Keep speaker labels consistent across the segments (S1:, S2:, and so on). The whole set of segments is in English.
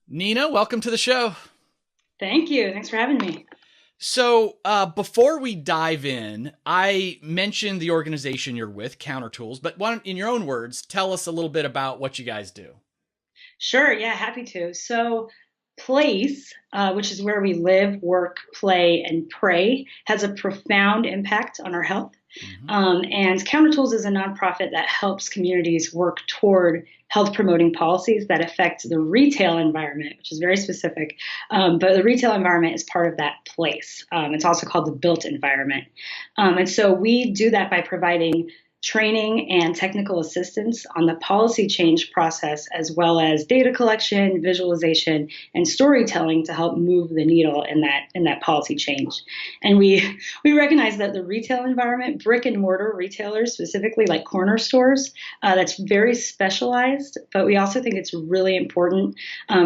S1: Nina, welcome to the show.
S2: Thank you. Thanks for having me.
S1: So, before we dive in, I mentioned the organization you're with, Counter Tools, but why don't, in your own words, tell us a little bit about what you guys do.
S2: Sure. Yeah, happy to. So, place, which is where we live, work, play, and pray, has a profound impact on our health.
S1: Hmm.
S2: And Counter Tools is a nonprofit that helps communities work toward health promoting policies that affect the retail environment, which is very specific. But the retail environment is part of that place. It's also called the built environment. And so we do that by providing training and technical assistance on the policy change process, as well as data collection, visualization, and storytelling to help move the needle in that policy change. And we recognize that the retail environment, brick and mortar retailers, specifically like corner stores, that's very specialized. But we also think it's really important.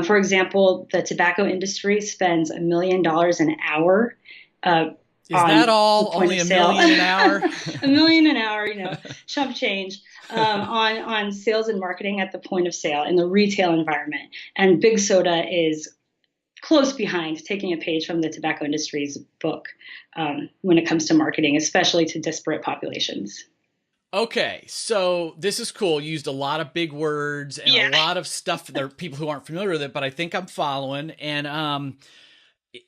S2: For example, the tobacco industry spends $1 million an hour uh,
S1: Is that
S2: on the
S1: all?
S2: point
S1: Only
S2: of
S1: a
S2: sale,
S1: million an hour?
S2: $1 million an hour, chump change on sales and marketing at the point of sale in the retail environment. And Big Soda is close behind, taking a page from the tobacco industry's book when it comes to marketing, especially to disparate populations.
S1: Okay, so this is cool. You used a lot of big words and a
S2: Yeah.
S1: lot of stuff. There are people who aren't familiar with it, but I think I'm following.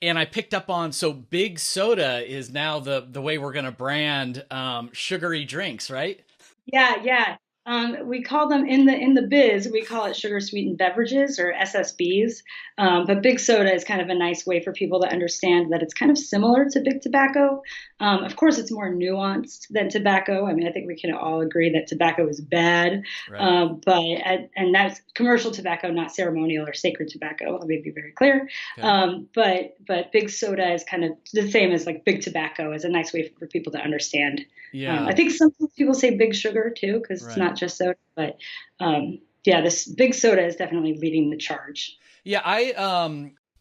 S1: And I picked up on, so Big Soda is now the way we're going to brand sugary drinks, right?
S2: Yeah, yeah. We call them in the biz. We call it sugar sweetened beverages or SSBs. But big soda is kind of a nice way for people to understand that it's kind of similar to big tobacco. Of course, it's more nuanced than tobacco. I mean, I think we can all agree that tobacco is bad,
S1: Right.
S2: and that's commercial tobacco, not ceremonial or sacred tobacco. Let me be very clear.
S1: Okay.
S2: But big soda is kind of the same as like big tobacco. Is a nice way for people to understand. I
S1: Yeah.
S2: think some people say big sugar too, because it's
S1: Right.
S2: not just soda. But yeah, this big soda is definitely leading the charge.
S1: Yeah,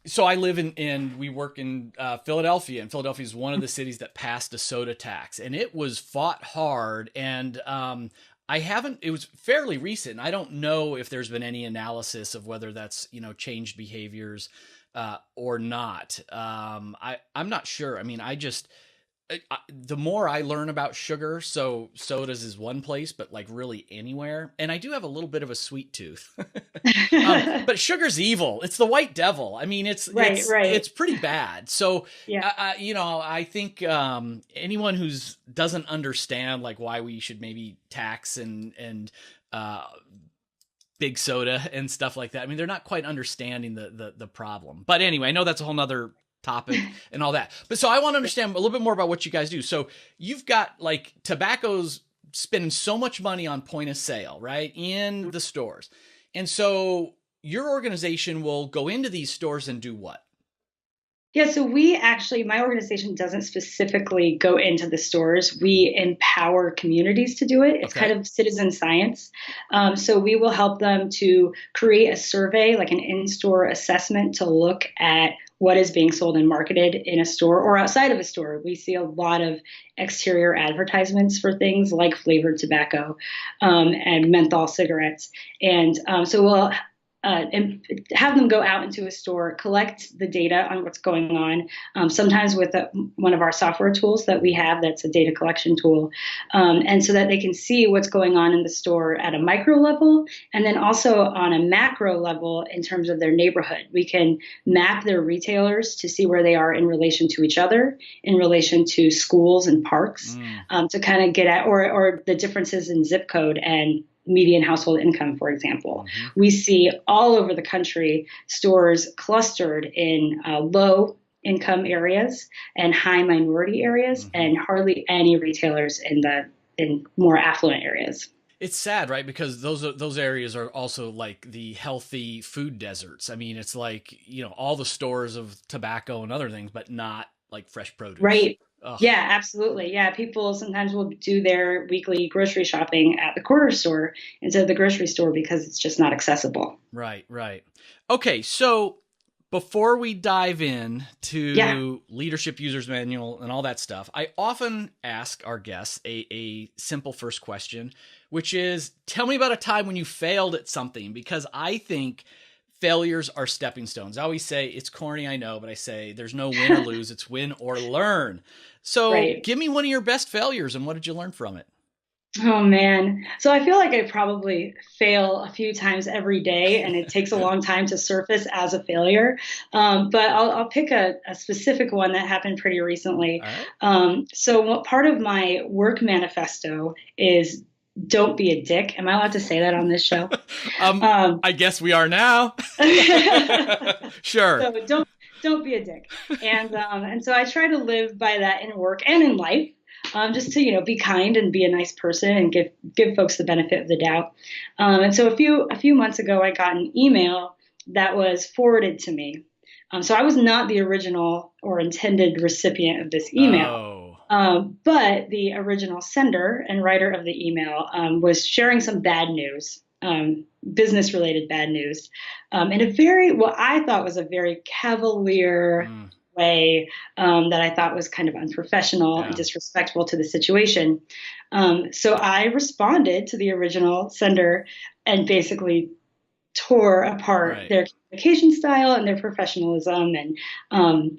S1: so I live in we work in Philadelphia, and Philadelphia is one of the cities that passed a soda tax, and it was fought hard. And I haven't. It was fairly recent. I don't know if there's been any analysis of whether that's changed behaviors or not. I'm not sure. I mean, the more I learn about sugar, so sodas is one place, but like really anywhere. And I do have a little bit of a sweet tooth. But sugar's evil. It's the white devil. I mean, it's
S2: Right,
S1: it's
S2: right.
S1: it's pretty bad. So,
S2: Yeah.
S1: I think anyone who's doesn't understand like why we should maybe tax and uh, big soda and stuff like that. I mean, they're not quite understanding the problem. But anyway, I know that's a whole nother topic and all that. But so I want to understand a little bit more about what you guys do. So you've got like tobacco's spending so much money on point of sale, right? In the stores. And so your organization will go into these stores and do what?
S2: Yeah, so we actually, my organization doesn't specifically go into the stores. We empower communities to do it. It's kind
S1: Okay.
S2: of citizen science. So we will help them to create a survey, like an in store assessment to look at what is being sold and marketed in a store or outside of a store. We see a lot of exterior advertisements for things like flavored tobacco and menthol cigarettes. And so we'll and have them go out into a store, collect the data on what's going on. Sometimes with one of our software tools that we have, that's a data collection tool, and so that they can see what's going on in the store at a micro level, and then also on a macro level in terms of their neighborhood. We can map their retailers to see where they are in relation to each other, in relation to schools and parks,
S1: Mm.
S2: to kind of get at or the differences in zip code and median household income, for example.
S1: Hmm.
S2: We see all over the country stores clustered in low income areas and high minority areas,
S1: Hmm.
S2: and hardly any retailers in more affluent areas.
S1: It's sad, right? Because those areas are also like the healthy food deserts. I mean, it's like, all the stores of tobacco and other things, but not like fresh produce.
S2: Right.
S1: Ugh.
S2: Yeah, absolutely. Yeah, people sometimes will do their weekly grocery shopping at the corner store instead of the grocery store because it's just not accessible.
S1: Right, right. Okay, so before we dive in
S2: Yeah.
S1: to leadership users manual and all that stuff, I often ask our guests a simple first question, which is tell me about a time when you failed at something, because I think failures are stepping stones. I always say, it's corny, I know, but I say there's no win or lose, it's win or learn. So
S2: Right.
S1: give me one of your best failures and what did you learn from it?
S2: Oh man. So I feel like I probably fail a few times every day, and it takes a long time to surface as a failure. But I'll pick a specific one that happened pretty recently.
S1: All right.
S2: So what part of my work manifesto is don't be a dick. Am I allowed to say that on this show?
S1: I guess we are now. Sure.
S2: So don't be a dick. And so I try to live by that in work and in life. Just to, be kind and be a nice person and give folks the benefit of the doubt. And so a few months ago, I got an email that was forwarded to me. So I was not the original or intended recipient of this email. But the original sender and writer of the email was sharing some bad news, business related bad news, in what I thought was a very cavalier way that I thought was kind of unprofessional and disrespectful to the situation. So I responded to the original sender and basically tore apart their communication style and their professionalism. And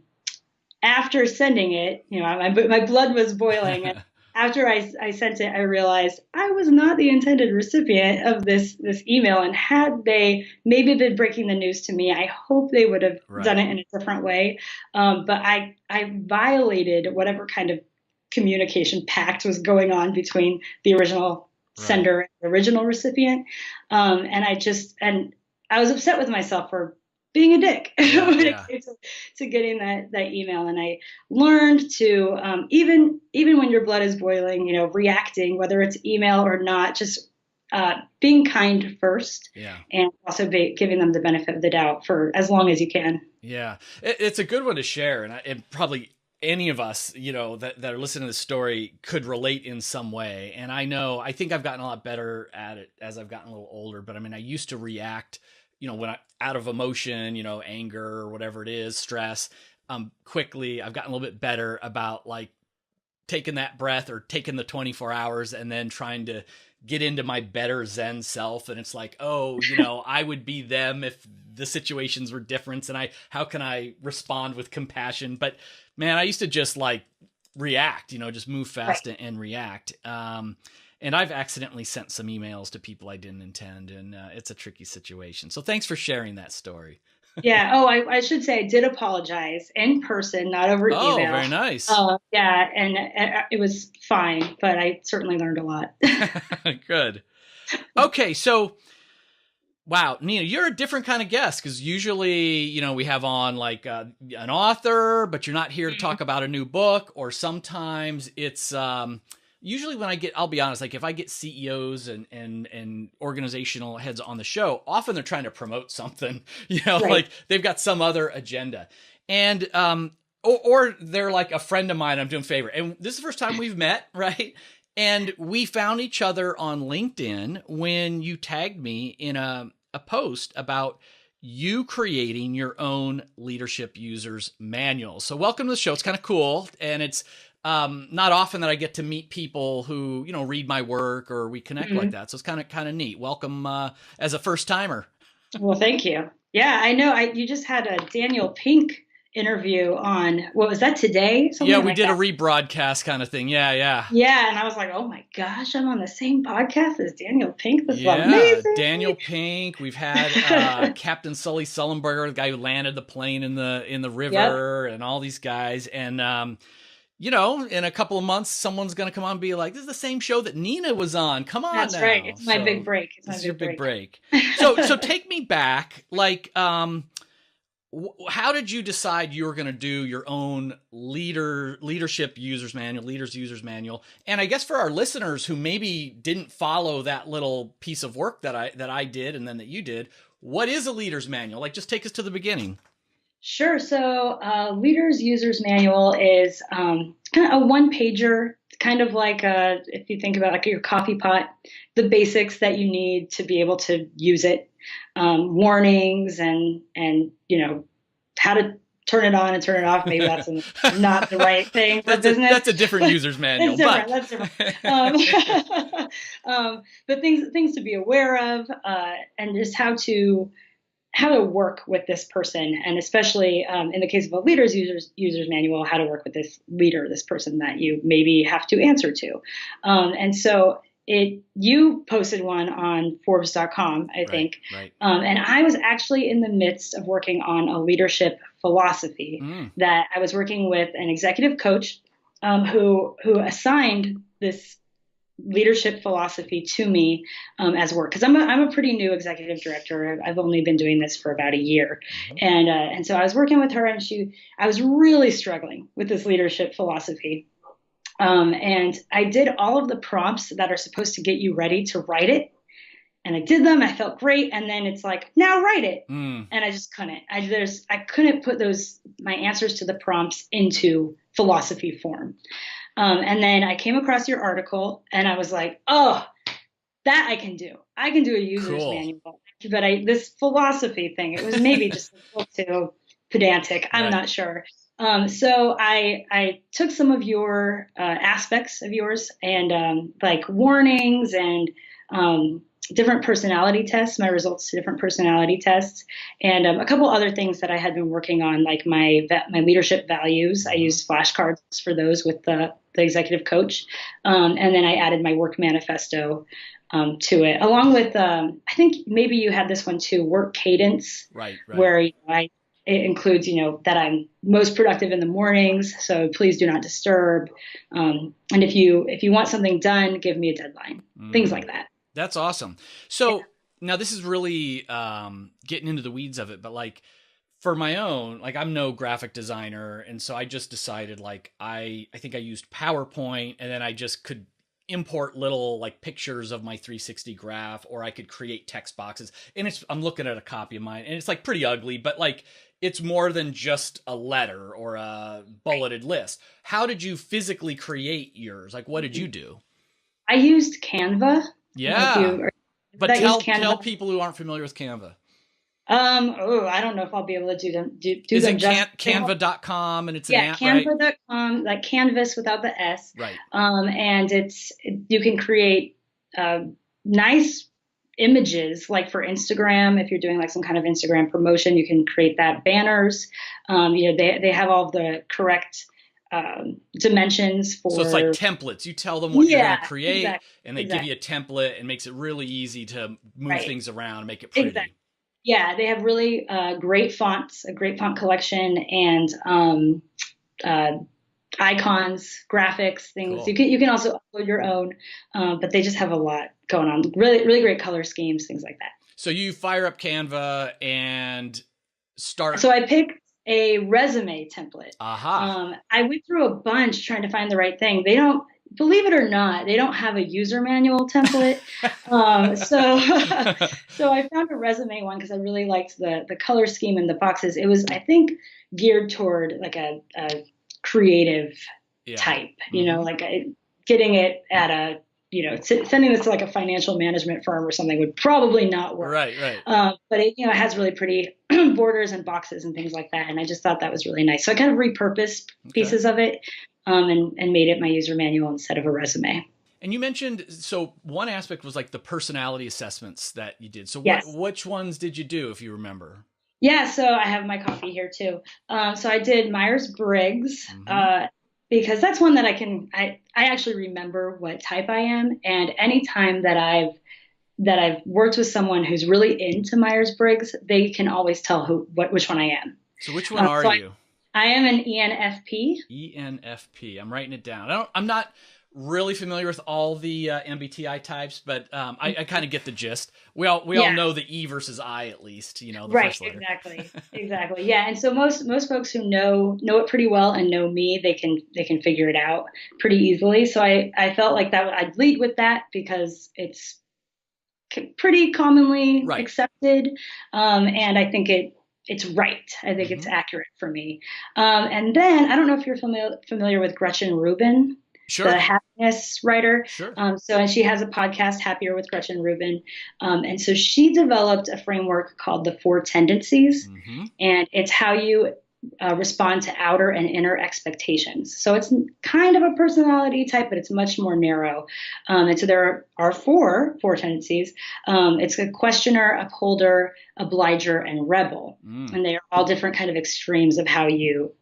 S2: after sending it, my blood was boiling. And after I sent it, I realized I was not the intended recipient of this email. And had they maybe been breaking the news to me, I hope they would have done it in a different way. But I violated whatever kind of communication pact was going on between the original sender and the original recipient. And I was upset with myself for being a dick when it came to getting that email. And I learned to, even when your blood is boiling, reacting, whether it's email or not, just being kind first and also giving them the benefit of the doubt for as long as you can.
S1: Yeah, it's a good one to share. And probably any of us, that are listening to this story could relate in some way. And I think I've gotten a lot better at it as I've gotten a little older, but I used to react when I out of emotion, anger or whatever it is, stress, quickly. I've gotten a little bit better about like taking that breath or taking the 24 hours and then trying to get into my better Zen self. And it's like, I would be them if the situations were different. And how can I respond with compassion? But man, I used to just like react, just move fast and react. And I've accidentally sent some emails to people I didn't intend, and it's a tricky situation. So thanks for sharing that story.
S2: Yeah. Oh, I should say I did apologize in person, not over email.
S1: Oh, very nice.
S2: Yeah. And it was fine, but I certainly learned a lot.
S1: Good. Okay. So, wow, Nina, you're a different kind of guest because usually, we have on like an author, but you're not here to talk about a new book, or sometimes it's, usually when I'll be honest, like if I get CEOs and organizational heads on the show, often they're trying to promote something, like they've got some other agenda. And, or they're like a friend of mine, I'm doing a favor. And this is the first time we've met, right? And we found each other on LinkedIn when you tagged me in a post about you creating your own leadership users manual. So welcome to the show. It's kind of cool. And it's, not often that I get to meet people who, read my work or we connect like that. So it's kind of neat. Welcome, as a first timer.
S2: Well, thank you. Yeah, I know. You just had a Daniel Pink interview on, what was that, today?
S1: Something we did a rebroadcast kind of thing. Yeah.
S2: Yeah. And I was like, oh my gosh, I'm on the same podcast as Daniel Pink. This is amazing.
S1: Daniel Pink. We've had Captain Sully Sullenberger, the guy who landed the plane in the river, and all these guys. And, in a couple of months, someone's going to come on and be like, this is the same show that Nina was on. Come on.
S2: That's
S1: now.
S2: Right. It's my big break.
S1: This is your big break. So take me back. Like, how did you decide you were going to do your own leadership users manual, leaders users manual? And I guess for our listeners who maybe didn't follow that little piece of work that I did and then that you did, what is a leader's manual? Like, just take us to the beginning.
S2: Sure. So Leaders Users Manual is kind of a one-pager, kind of like if you think about like your coffee pot, the basics that you need to be able to use it, warnings and how to turn it on and turn it off. Maybe that's not the right thing for business.
S1: That's a different user's manual.
S2: That's different. But things to be aware of, and just how to how to work with this person, and especially in the case of a leader's user's manual, how to work with this leader, this person that you maybe have to answer to. And so you posted one on Forbes.com, I think.
S1: Right.
S2: And I was actually in the midst of working on a leadership philosophy that I was working with an executive coach who assigned this leadership philosophy to me as work, because I'm a pretty new executive director. I've only been doing this for about a year, and so I was working with her, and I was really struggling with this leadership philosophy, and I did all of the prompts that are supposed to get you ready to write it, and I did them. I felt great, and then it's like, now write it, and I just couldn't. I couldn't put my answers to the prompts into philosophy form. And then I came across your article, and I was like, oh, that I can do. I can do a user's manual. But this philosophy thing, it was maybe just a little too pedantic. I'm not sure. So I took some of your aspects of yours, and like warnings and different personality tests, my results to different personality tests, and a couple other things that I had been working on, like my leadership values. I used flashcards for those with the executive coach, and then I added my work manifesto to it, along with I think maybe you had this one too, work cadence,
S1: right.
S2: where it includes that I'm most productive in the mornings, so please do not disturb, and if you want something done, give me a deadline, things like that.
S1: That's awesome. So now this is really getting into the weeds of it, but like for my own, like I'm no graphic designer. And so I just decided like, I think I used PowerPoint, and then I just could import little like pictures of my 360 graph, or I could create text boxes. And I'm looking at a copy of mine, and it's like pretty ugly, but like it's more than just a letter or a bulleted list. How did you physically create yours? Like, what did you do?
S2: I used Canva.
S1: Yeah. But tell people who aren't familiar with Canva.
S2: I don't know if I'll be able to do them.
S1: Is it Canva.com, and it's an app,
S2: Canva.com, like Canvas without the S.
S1: Right.
S2: And you can create nice images, like for Instagram. If you're doing like some kind of Instagram promotion, you can create that, banners. They have all the correct dimensions for.
S1: So it's like templates. You tell them what you're going to create, and they give you a template, and makes it really easy to move things around and make it pretty.
S2: Exactly. Yeah, they have really great fonts, a great font collection, and icons, graphics, things. Cool. You can also upload your own, but they just have a lot going on. Really, really great color schemes, things like that.
S1: So you fire up Canva and start.
S2: So I picked a resume template. I went through a bunch trying to find the right thing. They don't, believe it or not, they don't have a user manual template. So I found a resume one because I really liked the color scheme and the boxes. It was, I think, geared toward like a creative type, like getting it at a, sending this to like a financial management firm or something would probably not work.
S1: Right.
S2: But it, has really pretty borders and boxes and things like that. And I just thought that was really nice. So I kind of repurposed pieces of it and made it my user manual instead of a resume.
S1: And you mentioned, so one aspect was like the personality assessments that you did. So which ones did you do, if you remember?
S2: Yeah, so I have my copy here too. So I did Myers-Briggs, because that's one that I actually remember what type I am. And anytime that I've worked with someone who's really into Myers-Briggs, they can always tell which one I am.
S1: So which one are you?
S2: I am an ENFP.
S1: ENFP. I'm writing it down. I'm not really familiar with all the MBTI types, but I kind of get the gist. We all know the E versus I, at least, the first letter.
S2: Exactly. Yeah. And so most folks who know it pretty well and know me, they can figure it out pretty easily. So I felt like that I'd lead with that because it's pretty commonly accepted. And I think it's right. I think it's accurate for me. And then I don't know if you're familiar with Gretchen Rubin.
S1: Sure.
S2: The happiness writer.
S1: Sure.
S2: And she has a podcast, Happier with Gretchen Rubin. And so she developed a framework called the 4 tendencies. And it's how you respond to outer and inner expectations. So it's kind of a personality type, but it's much more narrow. And so there are four tendencies. It's a questioner, upholder, obliger, and rebel. And they are all different kind of extremes of how you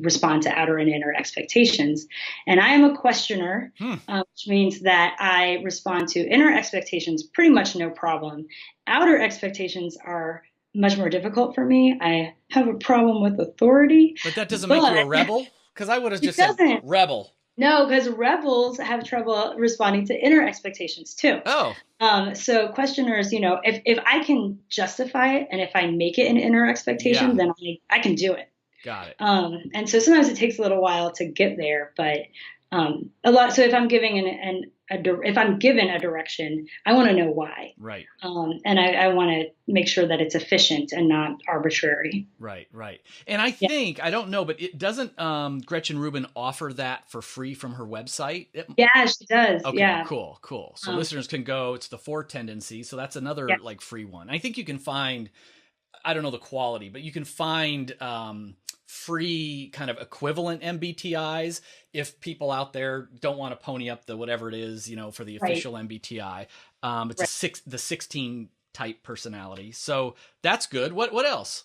S2: respond to outer and inner expectations. And I am a questioner, which means that I respond to inner expectations pretty much no problem. Outer expectations are much more difficult for me. I have a problem with authority.
S1: But that doesn't make you a rebel? Because I would have just said
S2: doesn't.
S1: rebel.
S2: No, because rebels have trouble responding to inner expectations too.
S1: Oh.
S2: So questioners, if I can justify it and if I make it an inner expectation, then I can do it.
S1: Got it.
S2: And so sometimes it takes a little while to get there, but a lot. So if I'm giving if I'm given a direction, I want to know why.
S1: Right.
S2: And I want to make sure that it's efficient and not arbitrary.
S1: Right. And I think, I don't know, but it doesn't Gretchen Rubin offer that for free from her website?
S2: Yeah, she does.
S1: Okay,
S2: yeah.
S1: Cool. So listeners can go, it's the 4 tendencies. So that's another like free one. I think you can find, I don't know the quality, but you can find free kind of equivalent MBTIs if people out there don't want to pony up the whatever it is, for the official MBTI. It's the 16 type personality. So that's good. What else?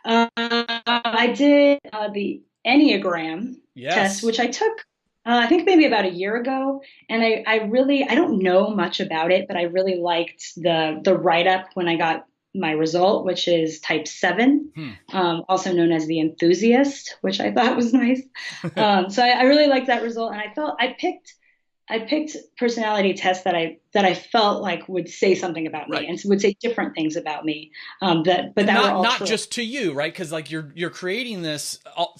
S2: I did the Enneagram test, which I took I think maybe about a year ago. And I don't know much about it, but I really liked the write-up when I got my result, which is type 7, also known as the enthusiast, which I thought was nice. So I really liked that result. And I picked personality tests that I felt like would say something about me and would say different things about me. But that were all
S1: not
S2: true.
S1: Just to you, right? Because like you're creating this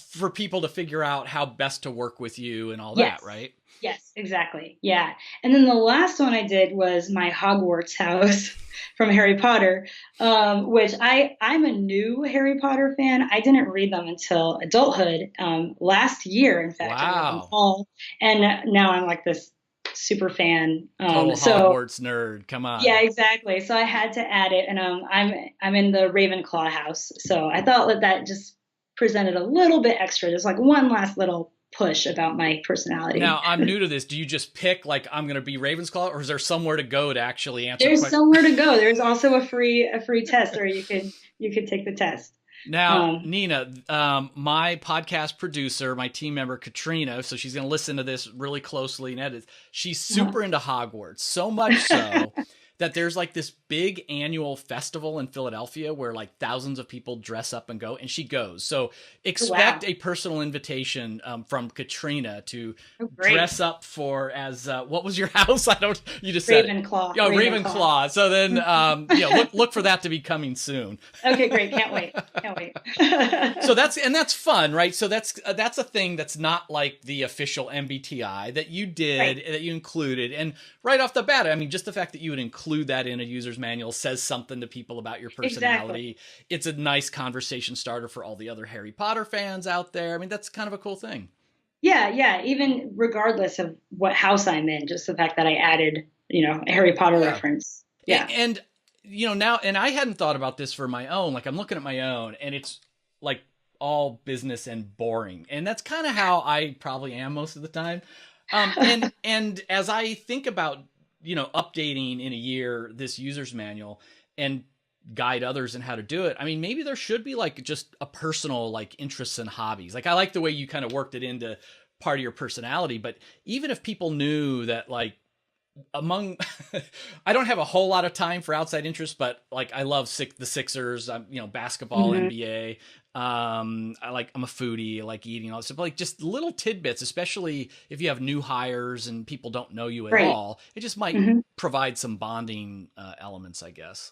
S1: for people to figure out how best to work with you and all that, right?
S2: Yes, exactly. Yeah. And then the last one I did was my Hogwarts house from Harry Potter, which I'm a new Harry Potter fan. I didn't read them until adulthood, last year, in fact.
S1: Wow.
S2: I read them all. And now I'm like this super fan.
S1: Total Hogwarts nerd. Come on.
S2: Yeah, exactly. So I had to add it. And I'm in the Ravenclaw house. So I thought that just presented a little bit extra, just like one last little push about my personality.
S1: Now, I'm new to this. Do you just pick like I'm going to be Ravensclaw, or is there somewhere to go to actually answer?
S2: There's somewhere to go. There's also a free test, or you could take the test.
S1: Now, Nina, my podcast producer, my team member Katrina, so she's going to listen to this really closely and edit. She's super into Hogwarts, so much so that there's like this big annual festival in Philadelphia where like thousands of people dress up and go, and she goes. So expect a personal invitation from Katrina to dress up for as what was your house? You just said
S2: Ravenclaw.
S1: Oh, Ravenclaw. So then look for that to be coming soon.
S2: Okay, great. Can't wait.
S1: So that's fun, right? So that's a thing that's not like the official MBTI that you did, that you included. And right off the bat, I mean, just the fact that you would include that in a user's manual says something to people about your personality. Exactly. It's a nice conversation starter for all the other Harry Potter fans out there. I mean, that's kind of a cool thing.
S2: Yeah. Even regardless of what house I'm in, just the fact that I added, a Harry Potter reference. Yeah.
S1: And now, and I hadn't thought about this for my own, like I'm looking at my own and it's like all business and boring. And that's kind of how I probably am most of the time. And as I think about, updating in a year this user's manual and guide others in how to do it, I mean, maybe there should be like just a personal like interests and hobbies. Like I like the way you kind of worked it into part of your personality, but even if people knew that like among I don't have a whole lot of time for outside interests, but like I love the Sixers, basketball, NBA. I'm a foodie, I like eating all this stuff, but like just little tidbits, especially if you have new hires and people don't know you at all, it just might provide some bonding elements, I guess.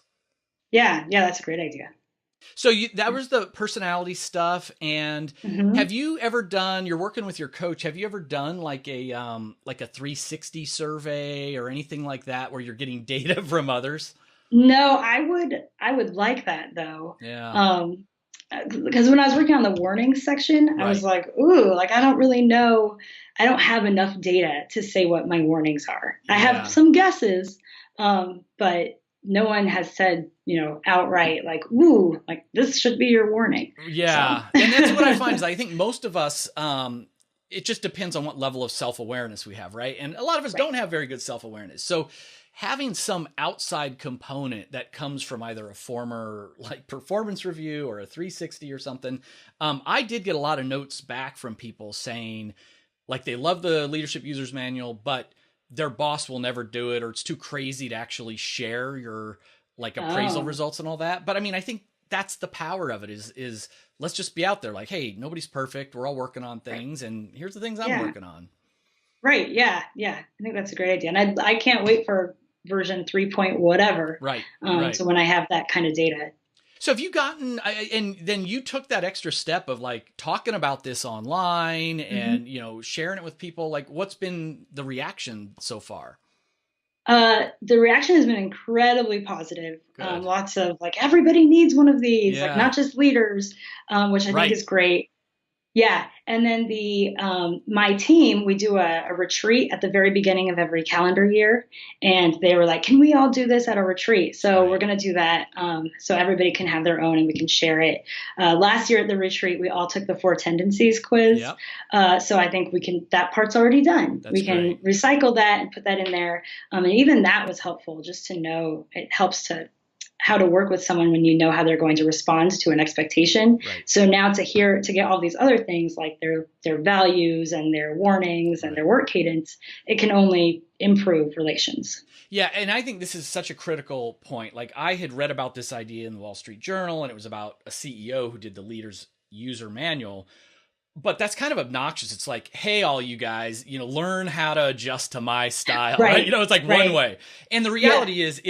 S1: Yeah,
S2: that's a great idea.
S1: So that was the personality stuff. And have you ever done, you're working with your coach, have you ever done like a 360 survey or anything like that where you're getting data from others?
S2: No, I would like that though.
S1: Yeah.
S2: Because when I was working on the warnings section, I was like, ooh, like I don't really know. I don't have enough data to say what my warnings are. I have some guesses, but no one has said, outright like, "Ooh, like this should be your warning." So,
S1: Yeah. And that's what I find is I think most of us, it just depends on what level of self-awareness we have, right? And a lot of us
S2: right.
S1: don't have very good self-awareness. So having some outside component that comes from either a former like performance review or a 360 or something, I did get a lot of notes back from people saying like they love the leadership users manual, but their boss will never do it, or it's too crazy to actually share your like appraisal
S2: Oh,
S1: results and all that. But I mean, I think that's the power of it is let's just be out there like, hey, nobody's perfect. We're all working on
S2: right.
S1: things, and here's the things I'm
S2: Yeah.
S1: working on.
S2: Right. Yeah. Yeah. I think that's a great idea. And I can't wait for version 3 point whatever.
S1: Right. Right.
S2: So when I have that kind of data.
S1: So have you gotten, and then you took that extra step of like talking about this online
S2: Mhm.
S1: and, sharing it with people. Like what's been the reaction so far?
S2: The reaction has been incredibly positive.
S1: Good.
S2: Lots of like, everybody needs one of these, like
S1: Yeah.
S2: not just leaders, which I think
S1: Right.
S2: is great. Yeah, and then the my team, we do a retreat at the very beginning of every calendar year, and they were like, "Can we all do this at a retreat?" So we're
S1: Right.
S2: going to do that, so everybody can have their own and we can share it. Last year at the retreat, we all took the four tendencies quiz,
S1: Yep.
S2: so I think we can. That part's already done.
S1: That's
S2: We can
S1: great.
S2: recycle that and put that in there, and even that was helpful just to know. It helps to how to work with someone when you know how they're going to respond to an expectation.
S1: Right.
S2: So now to get all these other things like their values and their warnings and
S1: Right.
S2: their work cadence, it can only improve relations.
S1: Yeah, and I think this is such a critical point. Like I had read about this idea in the Wall Street Journal, and it was about a CEO who did the leader's user manual. But that's kind of obnoxious. It's like, hey, all you guys, learn how to adjust to my style, right?
S2: Right.
S1: It's like one
S2: Right.
S1: way. And the
S2: Yeah.
S1: reality is,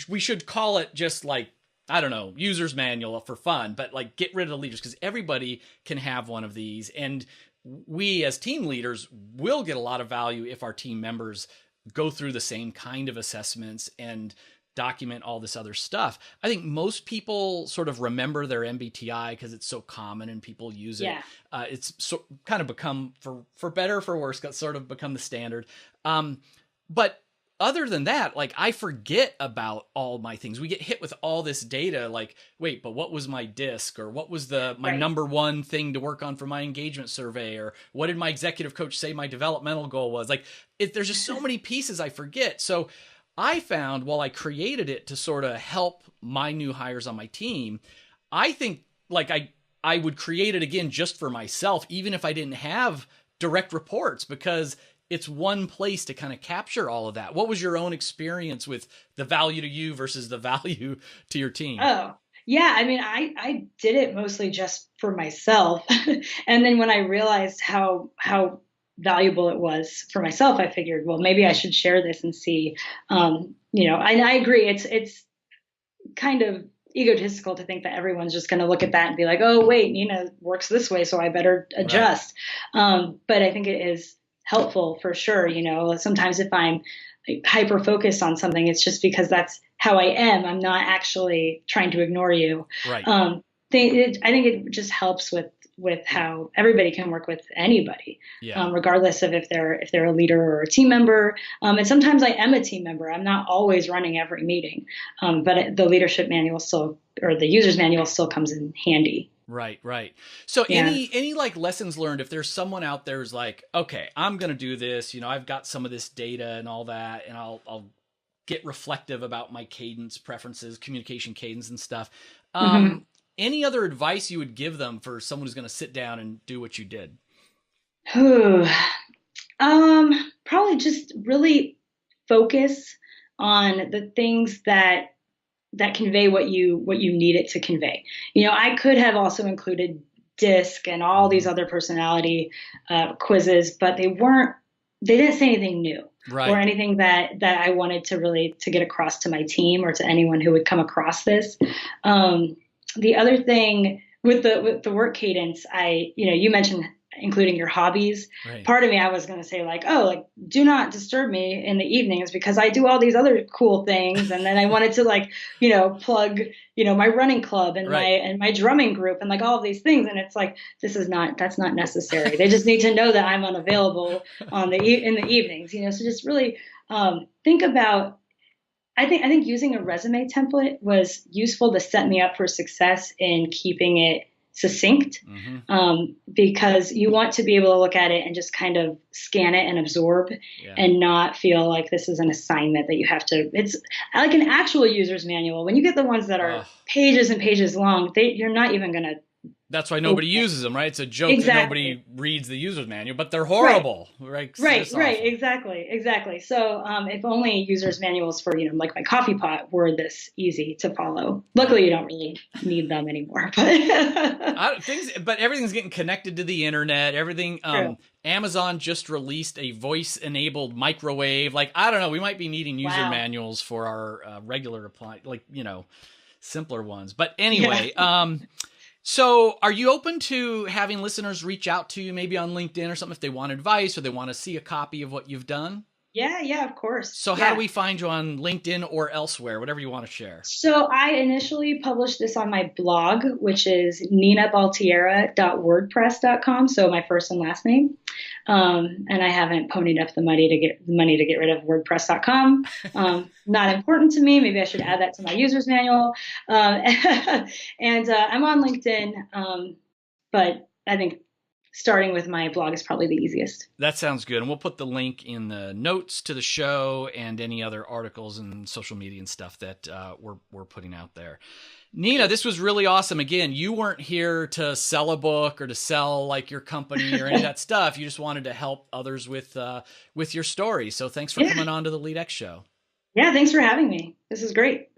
S1: we should call it just like, I don't know, user's manual for fun, but like get rid of the leaders because everybody can have one of these. And we as team leaders will get a lot of value if our team members go through the same kind of assessments and document all this other stuff. I think most people sort of remember their MBTI because it's so common and people use it.
S2: Yeah.
S1: It's kind of become for better or for worse, got sort of become the standard. But other than that, like I forget about all my things. We get hit with all this data. Like, wait, but what was my disc, or what was my
S2: Right.
S1: number one thing to work on for my engagement survey, or what did my executive coach say my developmental goal was? Like, there's just so many pieces I forget. So I found while I created it to sort of help my new hires on my team, I think like I would create it again just for myself, even if I didn't have direct reports, because it's one place to kind of capture all of that. What was your own experience with the value to you versus the value to your team?
S2: Oh, yeah. I mean, I did it mostly just for myself, and then when I realized how valuable it was for myself, I figured, well, maybe I should share this and see. And I agree. It's kind of egotistical to think that everyone's just going to look at that and be like, oh, wait, Nina works this way, so I better
S1: Right.
S2: adjust. But I think it is helpful for sure. Sometimes if I'm hyper focused on something, it's just because that's how I am. I'm not actually trying to ignore you.
S1: Right.
S2: I think it just helps with how everybody can work with anybody,
S1: Yeah.
S2: regardless of if they're a leader or a team member. And sometimes I am a team member. I'm not always running every meeting, but the leadership manual still, or the user's manual still comes in handy.
S1: Right, right. So
S2: Yeah.
S1: any like lessons learned if there's someone out there who's like, okay, I'm going to do this, I've got some of this data and all that, and I'll get reflective about my cadence preferences, communication cadence and stuff.
S2: hmm
S1: Any other advice you would give them for someone who's going to sit down and do what you did?
S2: Probably just really focus on the things that convey what you need it to convey. I could have also included DISC and all these
S1: Mm-hmm.
S2: other personality quizzes, but they didn't say anything new or
S1: Right.
S2: anything that I wanted to get across to my team or to anyone who would come across this. The other thing with the work cadence, you mentioned including your hobbies.
S1: Right.
S2: Part of me, I was going to say like, oh, like do not disturb me in the evenings because I do all these other cool things. And then I wanted to like, plug, my running club and
S1: Right.
S2: my drumming group and like all of these things. And it's like, that's not necessary. They just need to know that I'm unavailable in the evenings, so just really think about I think using a resume template was useful to set me up for success in keeping it succinct,
S1: Mm-hmm.
S2: because you want to be able to look at it and just kind of scan it and absorb,
S1: Yeah.
S2: and not feel like this is an assignment that you have to. It's like an actual user's manual. When you get the ones that
S1: Oh,
S2: are pages and pages long, you're not even going to
S1: that's why
S2: open
S1: nobody
S2: it.
S1: uses them, right? It's a joke that
S2: Exactly.
S1: nobody reads the user's manual, but they're
S2: Right.
S1: horrible, right?
S2: Right,
S1: Just
S2: right,
S1: awful.
S2: exactly, exactly. So, if only users manuals for, like my coffee pot were this easy to follow.
S1: Yeah.
S2: Luckily, you don't really need them anymore, but
S1: But everything's getting connected to the internet. Everything.
S2: true.
S1: Amazon just released a voice-enabled microwave. Like, I don't know, we might be needing user
S2: Wow.
S1: manuals for our regular appliance, like, simpler ones. But
S2: Yeah.
S1: anyway, so are you open to having listeners reach out to you, maybe on LinkedIn or something, if they want advice or they want to see a copy of what you've done?
S2: Yeah, yeah, of course.
S1: So how do
S2: Yeah.
S1: we find you on LinkedIn or elsewhere, whatever you want to share?
S2: So I initially published this on my blog, which is ninabaltierra.wordpress.com. So my first and last name. And I haven't ponied up the money to get rid of WordPress.com. Not important to me. Maybe I should add that to my user's manual. And I'm on LinkedIn, but I think starting with my blog is probably the easiest.
S1: That sounds good. And we'll put the link in the notes to the show and any other articles and social media and stuff that we're putting out there. Nina, this was really awesome. Again, you weren't here to sell a book or to sell like your company or any of that stuff. You just wanted to help others with your story. So thanks for
S2: Yeah,
S1: coming on to the LEADx show.
S2: yeah. Thanks for having me. This is great.